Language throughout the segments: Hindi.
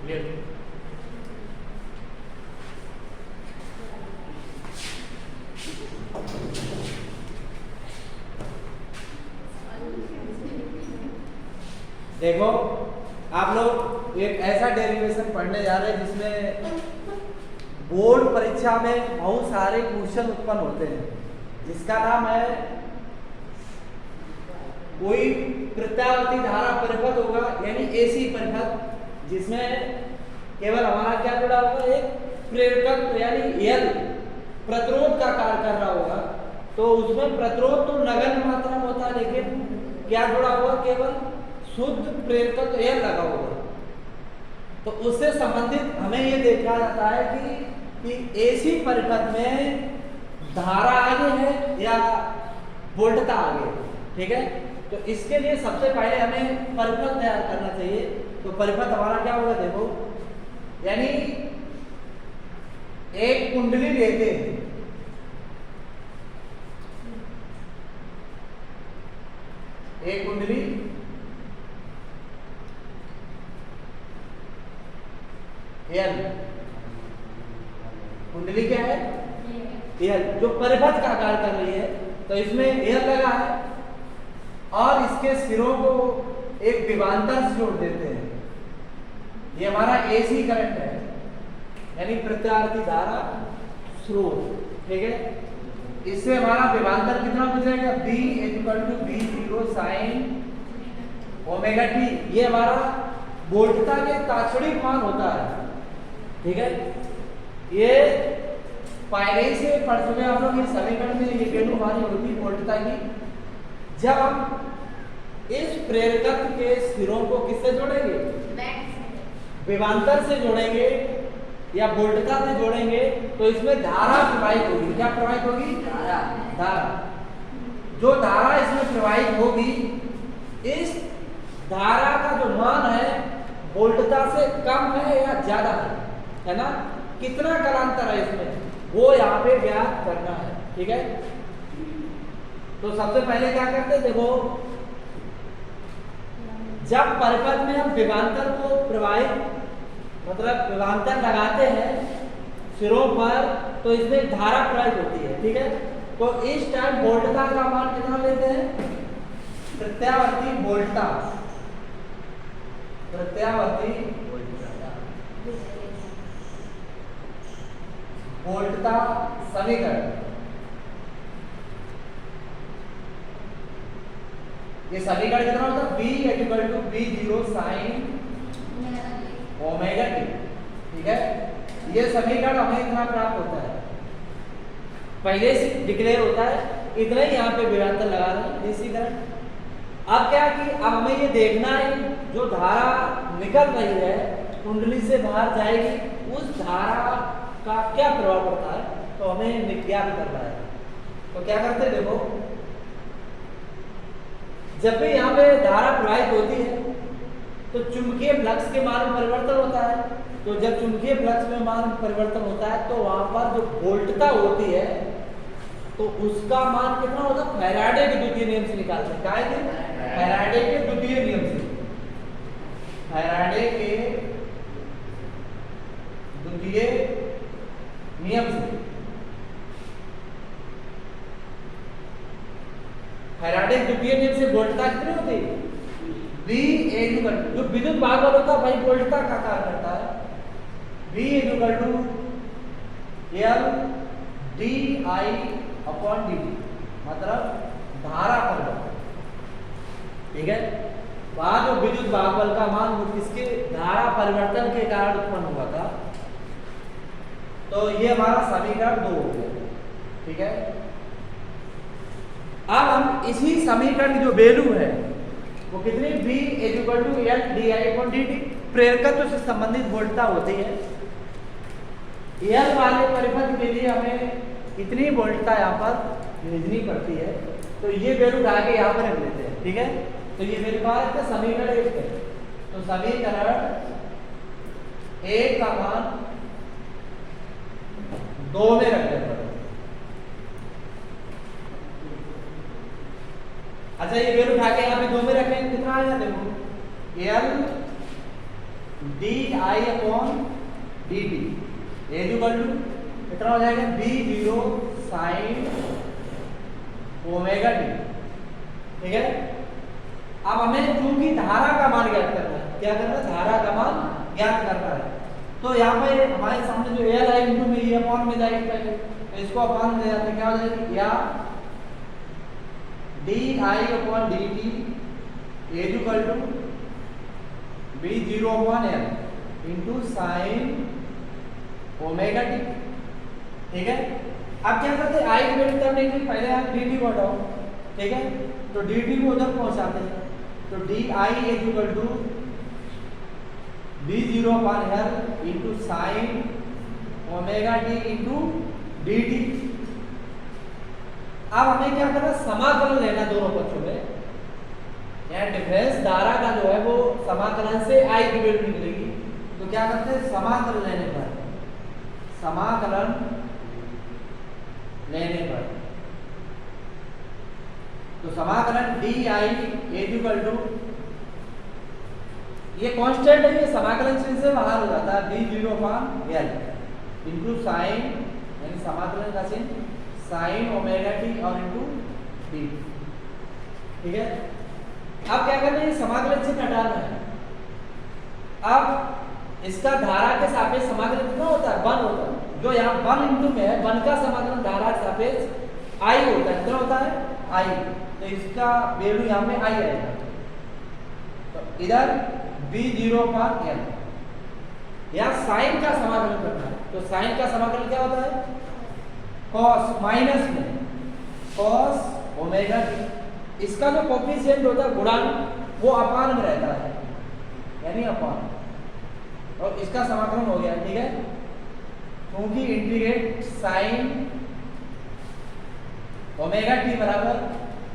देखो आप लोग एक ऐसा डेरिवेशन पढ़ने जा रहे हैं जिसमें बोर्ड परीक्षा में बहुत सारे क्वेश्चन उत्पन्न होते हैं, जिसका नाम है कोई प्रत्यावर्ती धारा परिपथ होगा, यानी एसी परिपथ, जिसमें केवल हमारा क्या जुड़ा होगा, एक प्रेरकत्व यानी एल प्रतिरोध का कार्य कर रहा होगा। तो उसमें प्रतिरोध तो नगण्य मात्रा में होता है, लेकिन क्या जुड़ा हुआ, केवल शुद्ध प्रेरकत्व एल लगा होगा। तो उससे संबंधित हमें ये देखा जाता है कि एसी परिपथ में धारा आगे है या वोल्टता आगे है, ठीक है। तो इसके लिए सबसे पहले हमें परिपथ तैयार करना चाहिए। तो परिपथ हमारा क्या होगा, देखो, यानी एक कुंडली लेते हैं, एक कुंडली एल, कुंडली क्या है, एल, जो परिपथ का कार्य कर रही है। तो इसमें एल लगा है और इसके सिरों को एक विभवांतर से जोड़ देते हैं। ये हमारा एसी करंट है, यानी प्रत्यावर्ती धारा स्रोत, ठीक है। इससे हमारा विभवांतर कितना बचेगा, B = V0 sin omega t। ये हमारा वोल्टता के तात्क्षणिक मान होता है, ठीक है। ये पहले से पढ़ चुके आप लोग, इस समीकरण में ये वैल्यू हमारी होती है वोल्टता की। जब हम इस प्रेरकत्व के सिरों को किससे जोड़ेंगे, विभवांतर से जोड़ेंगे या वोल्टता से जोड़ेंगे, तो इसमें धारा प्रवाहित होगी। क्या प्रवाहित होगी, धारा। जो धारा इसमें प्रवाहित होगी, इस धारा का जो मान है वोल्टता से कम है या ज्यादा है ना, कितना कालांतर है इसमें, वो यहाँ पे ज्ञात करना है, ठीक है। तो सबसे पहले क्या करते हैं, देखो, जब परिपथ में हम विभवांतर को प्रवाहित मतलब विभवांतर लगाते हैं सिरों पर, तो इसमें धारा प्रवाहित होती है, ठीक है। तो इस टाइम वोल्टता का मान कितना लेते हैं, प्रत्यावर्ती वोल्टता, प्रत्यावर्ती वोल्टता समीकरण। ये समीकरण कितना होता है, B = V0 sin omega t, ठीक है। ये समीकरण हमें इतना प्राप्त होता है, पहले से डिक्लेयर होता है, इतना ही यहाँ पे विभवांतर लगा रहे हैं, इसी तरह। अब क्या कि अब हमें ये देखना है, जो धारा निकल रही है कुंडली से बाहर जाएगी, उस धारा का क्या प्रभाव पड़ता है, तो हमें विज्ञान करना है। तो क्या करते हैं, देखो, जब भी यहाँ पे धारा प्रवाहित होती है तो चुंबकीय फ्लक्स के मान में परिवर्तन होता है। तो जब चुंबकीय फ्लक्स में मान परिवर्तन होता है, तो वहां पर जो वोल्टता होती है, तो उसका मान कितना होता है, फैराडे के द्वितीय नियम से निकालते हैं। क्या है, फैराडे के द्वितीय नियम से, फैराडे के द्वितीय नियम से। फैराडे के द्वितीय नियम से वोल्टता कितनी होती है, V = जो विद्युत भाग होता है भाई वोल्टता का कार्य करता है, V = L di/dt, मतलब धारा परिवर्तन, ठीक है। वहां जो विद्युत भागबल का मान वो किसके, धारा परिवर्तन के कारण उत्पन्न हुआ था। तो ये हमारा समीकरण 2 हो गया, ठीक है। अब हम इसी समीकरण की जो वैल्यू है वो कितनी, V = L di/dt, प्रेरकत्व से संबंधित वोल्टता होती है। L वाले परिपथ के लिए हमें इतनी वोल्टता यहाँ पर भेजनी पड़ती है। तो ये वैल्यू उठा के यहाँ पर रख लेते हैं, ठीक है। तो ये वैल्यू कहाँ रखते हैं, समीकरण 1 है। तो समीकरण 1 का मान 2 में रख लेते हैं। अच्छा, ये वैल्यू उठा के यहाँ पे 2 में रखेंगे, कितना आएगा, देखो, L d i upon d t is equal to कितना हो जाएगा b zero sine omega t. ठीक है, अब हमें चूंकि धारा का मान ज्ञात करना है, क्या करना है, धारा का मान ज्ञात करना है। तो यहाँ पे हमारे सामने जो एल आई इंटू में ये अपॉन में जाएगी पहले, तो इसको अपॉन में जाते क्या हो जाएगी, या d i upon d t is equal to b zero upon l into sine omega t. ठीक है, अब क्या करते हैं, आई की वैल्यू तब नहीं, पहले आप डी टी को हटाओ। ठीक है, तो डी टी को उधर पहुंचाते हैं, तो d i is equal to b zero upon l into sine omega t into d t. अब हमें क्या करना, समाकलन लेना दोनों पक्षों में, यानी डिफरेंस धारा का जो है वो समाकलन से आई की वैल्यू निकलेगी। तो क्या करते हैं, समाकलन लेने पर, समाकलन लेने पर, तो समाकलन d i is equal to, ये कांस्टेंट है, ये समाकलन चिन्ह से बाहर हो जाता है, b zero upon l into sine, यानी समाकलन का चिन्ह साइन ओमेगा टी और इंटू डी। ठीक है, अब क्या करना है, समाकलन चिन्ह हटाना है। अब इसका धारा के सापेक्ष समाकलन कितना होता है, 1 होता है, जो यहाँ 1 इंटू में है, 1 का समाकलन धारा के सापेक्ष आई होता है, कितना होता है, आई, तो इसका वैल्यू यहाँ में आई आएगा। तो इधर बी जीरो अपॉन एल, या साइन का समाकलन करना है, तो साइन का समाकलन क्या होता है, कॉस माइनस में कॉस ओमेगा टी, इसका जो कोफिशिएंट होता है गुणांक, वो अपान में रहता है, यानी अपान, और इसका समाकलन हो गया। ठीक है, क्योंकि इंटीग्रेट साइन ओमेगा टी बराबर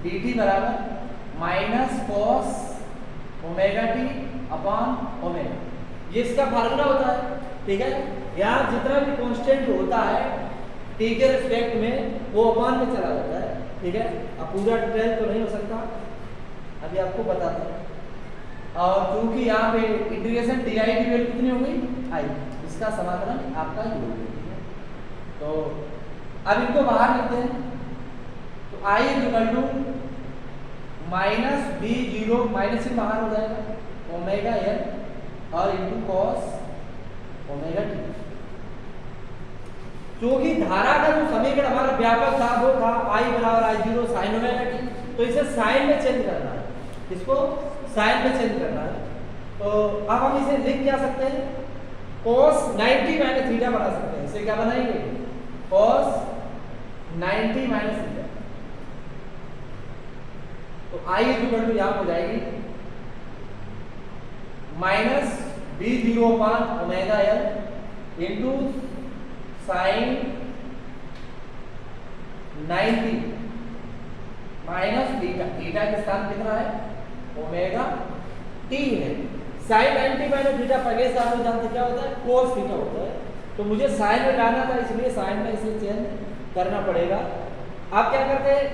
डी टी बराबर minus cos omega T upon omega, ये इसका फार्मूला होता है। ठीक है, यहाँ जितना भी कांस्टेंट होता है टी के रिस्पेक्ट में, वो अपॉन में चला जाता है। ठीक है, अब पूरा डिटेल तो नहीं हो सकता, अभी आपको बताता हूँ। और क्योंकि यहाँ पे इंटीग्रेशन डी आई की वैल्यू कितनी हो गई, आई, इसका समाकलन आपका ही हो गया। तो अब इनको बाहर लेते हैं, तो I is equal to minus B zero, minus से बाहर हो जाएगा, ओमेगा एल और इंटू कॉस ओमेगा टी। क्योंकि धारा का जो समीकरण हमारा व्यापक था वो था आई बराबर आई जीरो साइन ओमेगा टी, तो इसे साइन में चेंज करना है, इसको साइन में चेंज करना है। तो अब हम इसे लिख क्या सकते हैं, cos 90 माइनस थीटा बना सकते हैं, इसे क्या बनाएंगे, cos 90 माइनस थीटा। तो आई इज इक्वल टू यहाँ हो जाएगी minus B zero upon omega l into sine 90 minus theta, theta के स्थान कितना है, ओमेगा टी है। साइन 90 माइनस थीटा पहले से आप जानते क्या होता है, कोस थीटा होता है, तो मुझे साइन में लाना था, इसलिए साइन में इसे चेंज करना पड़ेगा। आप क्या करते हैं,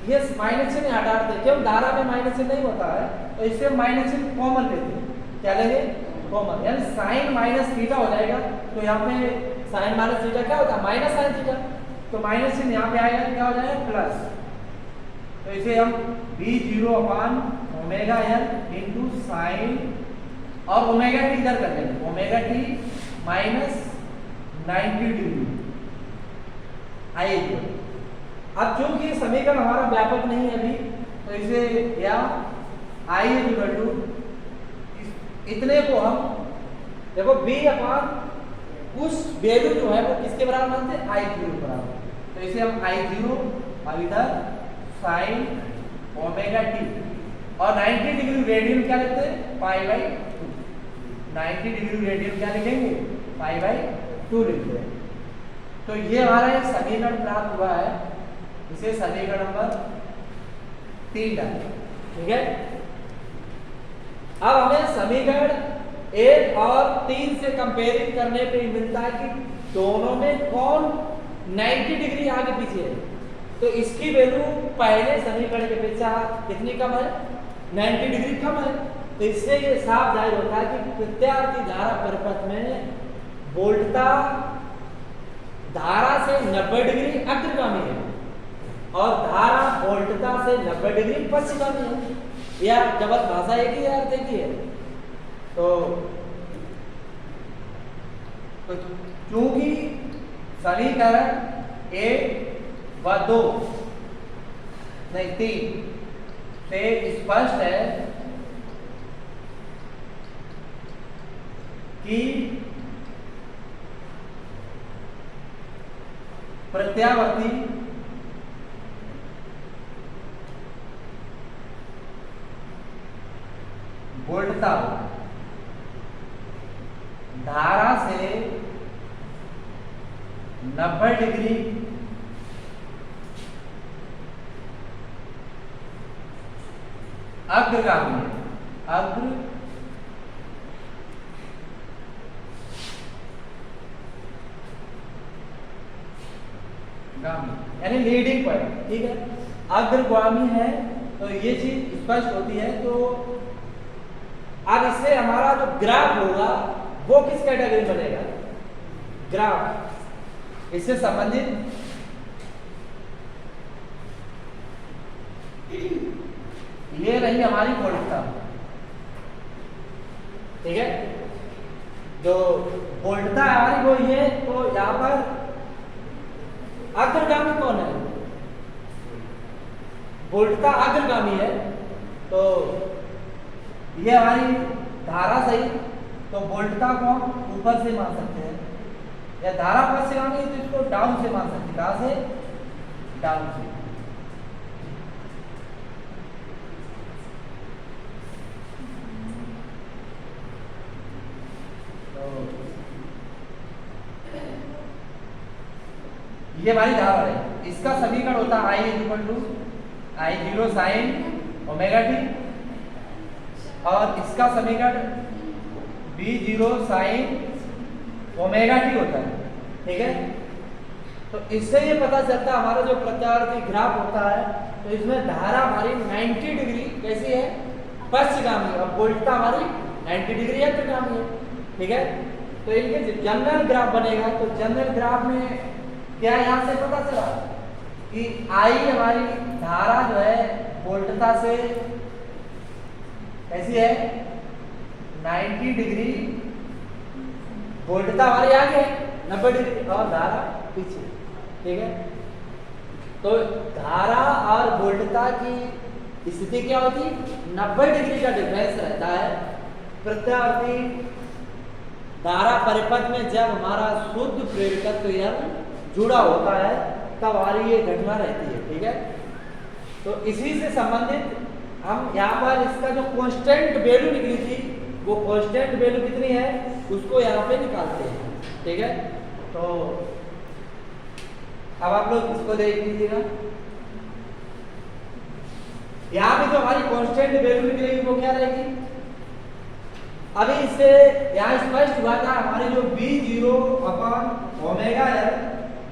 ये माइनस चिन्ह हटा देते, क्यों, धारा में माइनस चिन्ह नहीं होता है, तो इससे माइनस चिन्ह कॉमन लेते हैं, क्या लेंगे, कॉमन, यानी साइन माइनस थीटा हो जाएगा। तो यहाँ पे साइन माइनस थीटा क्या होता है, माइनस साइन थीटा, तो माइनस चिन्ह यहाँ पे आएगा, क्या हो जाएगा, प्लस, तो इसे हम b zero upon omega l into sine, और ओमेगा टी इधर कर लेंगे, ओमेगा टी माइनस 90 डिग्री आई। अब चूंकि समीकरण हमारा व्यापक नहीं है अभी, तो इसे या आई इज इक्वल टू, इतने को हम देखो बी अपॉन उस वैल्यू जो है वो किसके बराबर मानते हैं, आई जीरो बराबर, तो इसे हम आई जीरो और इधर साइन ओमेगा टी, और 90 डिग्री रेडियन क्या लिखते हैं, पाई बाई 2, 90 डिग्री रेडियन क्या लिखेंगे, पाई बाई 2 लिखते हैं। तो ये हमारा एक समीकरण प्राप्त हुआ है, इसे समीकरण नंबर 3 डालें। ठीक है, अब हमें समीकरण 1 और 3 से कंपेयरिंग करने पे मिलता है कि दोनों में कौन 90 डिग्री आगे पीछे है। तो इसकी वैल्यू पहले समीकरण के अपेक्षा कितनी कम है, 90 डिग्री कम है, तो इससे ये साफ जाहिर होता है कि प्रत्यावर्ती धारा परिपथ में वोल्टता धारा से 90 डिग्री अग्रगामी है और धारा वोल्टता से 90 डिग्री पश्चिमगामी है। यह जबत भाषा एक ही अर्थ एक ही है। तो चूंकि समीकरण 1 व 2 नहीं 3 से स्पष्ट है कि प्रत्यावर्ती वोल्टता धारा से 90 डिग्री अग्रगामी है। अग्रगामी यानी लीडिंग पॉइंट, ठीक है, अग्रगामी है। तो ये चीज स्पष्ट होती है। तो अब इससे हमारा जो ग्राफ होगा वो किस कैटेगरी में बनेगा? ग्राफ इससे संबंधित ये रही हमारी वोल्टता, ठीक है। जो वोल्टता हमारी वो ये, तो यहां पर अग्रगामी कौन है? वोल्टता अग्रगामी है। तो ये हमारी धारा सही, तो वोल्टता को हम ऊपर से मान सकते हैं, या धारा पश्चिमगामी है तो इसको डाउन से मान सकते हैं। कहां से? डाउन से। ये हमारी धारा है। इसका समीकरण होता है I = I0 sin omega t, और इसका समीकरण B0 sin ओमेगा टी होता है, ठीक है। तो इससे ये पता चलता है हमारा जो प्रत्यावर्ती ग्राफ होता है, तो इसमें धारा हमारी 90 डिग्री कैसी है? पश्चिमगामी, और वोल्टता हमारी 90 डिग्री अग्रगामी है, ठीक है। तो इनके जनरल ग्राफ बनेगा। तो जनरल ग्राफ में क्या यहां से पता चला कि I हमारी धारा जो है वोल्टता से कैसी है? 90 डिग्री। वोल्टता हमारी आगे 90 डिग्री और धारा पीछे, ठीक है। तो धारा और वोल्टता की स्थिति क्या होती? 90 डिग्री का डिफरेंस रहता है। प्रत्यावर्ती धारा परिपथ में जब हमारा शुद्ध प्रेरकत्व यंत्र जुड़ा होता है तब हमारी ये घटना रहती है, ठीक है। तो इसी से संबंधित हम यहाँ पर इसका जो कांस्टेंट वैल्यू निकली थी, वो कांस्टेंट वैल्यू कितनी है उसको यहाँ पे निकालते हैं, ठीक है। तो अब आप लोग इसको देख लीजिएगा। यहाँ पे जो हमारी कांस्टेंट वैल्यू निकलेगी वो क्या रहेगी? अभी इससे यहाँ स्पष्ट हुआ था हमारी जो B0/ओमेगा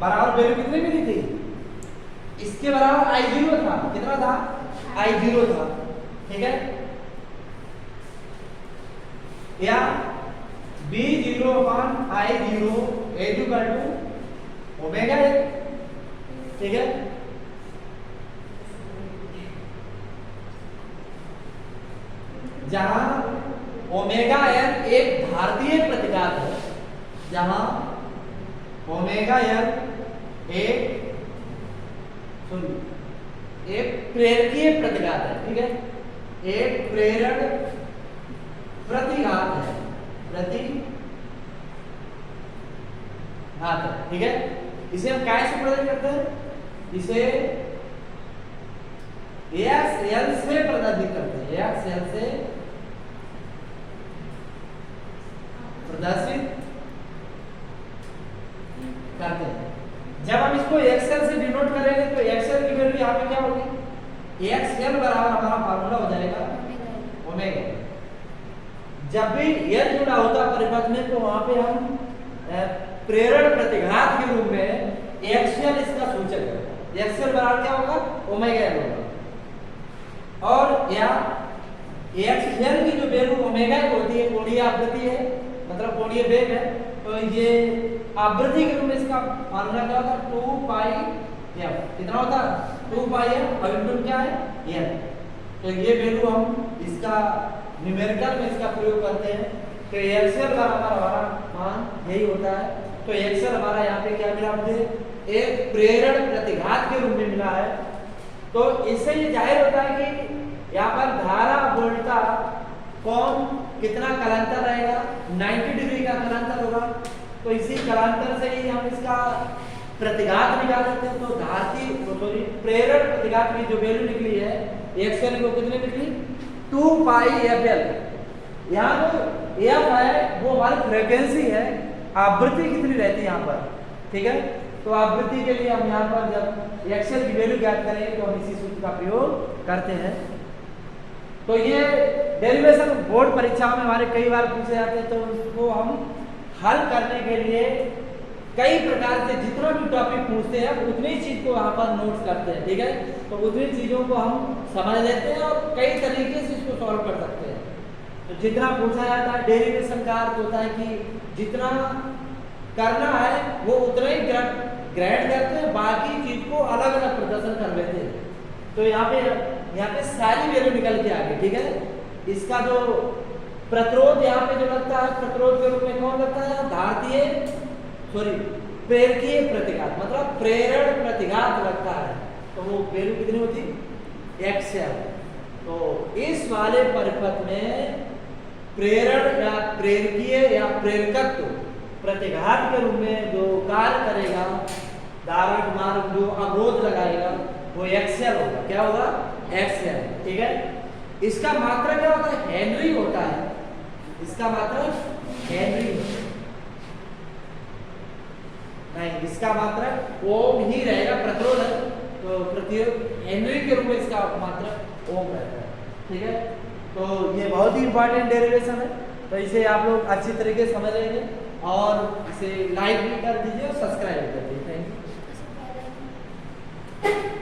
बराबर वैल्यू कितनी मिली थी? इसके बराबर I0 था। कितना था? I0 था, ठीक है। या B0/I0 = ओमेगा, ठीक है। जहां ओमेगा n एक भारतीय प्रतिघात है, जहां ओमेगा n एक प्रेरकीय प्रतिघात है, ठीक है। एक प्रेरण प्रतिघात है, ठीक है। इसे हम कैसे प्रदर्शित करते हैं? इसे XL से प्रदर्शित करते हैं। XL से प्रदर्शित करते हैं। जब हम इसको XL से डिनोट करेंगे तो XL की वैल्यू यहाँ पे क्या होगी? XL बराबर हमारा फार्मूला हो जाएगा ओमेगा। जब भी L जुड़ा होता है परिपथ में तो वहां पे हम प्रेरण प्रतिघात के रूप में XL इसका सूचक है। XL बराबर क्या होगा? ओमेगा L होगा। और या एक्सेल की जो वैल्यू ओमेगा होती है कोणीय आवृत्ति है, मतलब कोणीय वेग है, तो ये आवृत्ति के रूप में इसका फॉर्मूला क्या होता है 2 पाई f। कितना होता है 2 पाई f और इनटू क्या है n। तो ये वैल्यू हम इसका न्यूमेरिकल में इसका प्रयोग करते हैं। तो एक्सेल बराबर हमारा मान यही होता है। तो एक्सेल हमारा यहाँ पे क्या मिला मुझे, एक प्रेरण प्रतिघात के रूप में मिला है। तो इससे ये जाहिर होता है कि यहाँ पर धारा वोल्टा कौन कितना कलांतर रहेगा, 90 डिग्री का कलांतर होगा। तो इसी कलांतर से ही हम इसका प्रतिघात निकाल सकते हैं। तो धारती प्रेरण प्रतिघात की जो वैल्यू निकली है एक्सेल को कितने निकली 2 पाई एफ एल। यहाँ जो एफ है वो हमारी फ्रीक्वेंसी है, आवृत्ति कितनी रहती है यहाँ पर, ठीक है। तो आवृत्ति के लिए हम यहाँ पर जब एक्सेल की वैल्यू ज्ञात करेंगे तो हम इसी सूत्र का प्रयोग करते हैं। तो ये डेरिवेशन बोर्ड परीक्षा में हमारे कई बार पूछे जाते हैं, तो उसको हम हल करने के लिए कई प्रकार से जितना भी टॉपिक पूछते हैं उतनी चीज को वहाँ पर नोट्स करते हैं, ठीक है। तो उतनी चीजों को हम समझ लेते हैं और कई तरीके से इसको सॉल्व कर सकते हैं। तो जितना पूछा जाता है डेरिवेशन का अर्थ होता है कि जितना करना है वो उतना ही ग्रहण करते हैं, बाकी चीज को अलग अलग प्रदर्शन कर लेते हैं। तो यहाँ पे सारी वैल्यू निकल के आ गई, ठीक है। इसका जो प्रतिरोध यहाँ पे जो लगता है प्रतिरोध के रूप में कौन लगता है, धारतीय प्रेरकीय प्रतिघात, मतलब प्रेरण प्रतिघात लगता है। तो वो वैल्यू कितनी होती एक्सेल। तो इस वाले परिपथ में प्रेरण या प्रेरकीय या प्रेरकत्व प्रतिघात के रूप में जो कार्य करेगा, धारक मार्ग जो अवरोध लगाएगा वो एक्सेल होगा। क्या होगा एक्सेल, ठीक है। इसका मात्रक क्या होता है हेनरी होता है, इसका मात्रक हेनरी नहीं, इसका मात्रक ओम ही रहेगा, प्रतिरोध है तो प्रतिरोध हेनरी के रूप में इसका मात्रक ओम रहता है, ठीक है। तो ये बहुत ही इंपॉर्टेंट डेरिवेशन है। तो इसे आप लोग अच्छी तरीके से समझ लेंगे और इसे लाइक भी कर दीजिए और सब्सक्राइब कर दीजिए। Thank you.